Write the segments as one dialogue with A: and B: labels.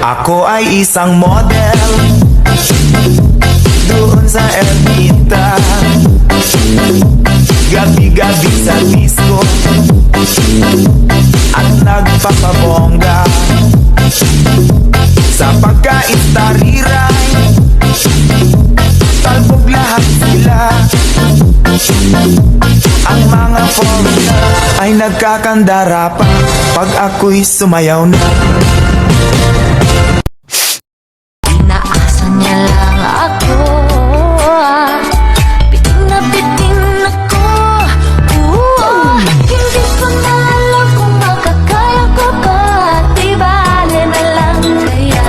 A: Ako ay isang model doon sa Ermita. Gabi-gabi sa disco at nagpapabongga. Sa pagka-istariray, talbog lahat sila. Ang mga foreigner ay nagkakandara pa pag ako'y sumayaw na.
B: Inaasan niya lang ako, piting na piting ako. Hindi ko na alam kung makakaya ko pa. Di bale na lang kaya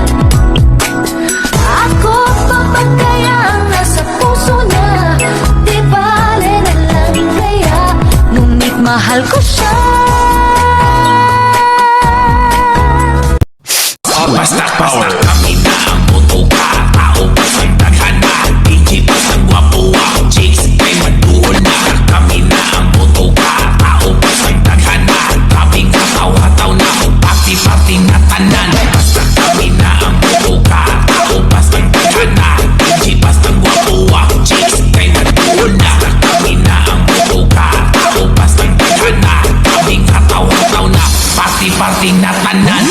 B: ako papagkaya ang nasa puso niya. Di bale na lang kaya ngunit mahal ko siya.
C: Basta kami na ang butuka, tao pa sa daghana, DJ pa sa gwapuwa, chicks kay maduol na. Kami na ang butuka, tao pa sa daghana, kaming hataw-hataw na, party-party na tanan. Basta kami na ang butuka, tao pa sa daghana, DJ pa sa gwapuwa, chicks kay maduol na. Kami na ang butuka, tao pa sa daghana, kaming hataw-hataw na, party-party na tanan.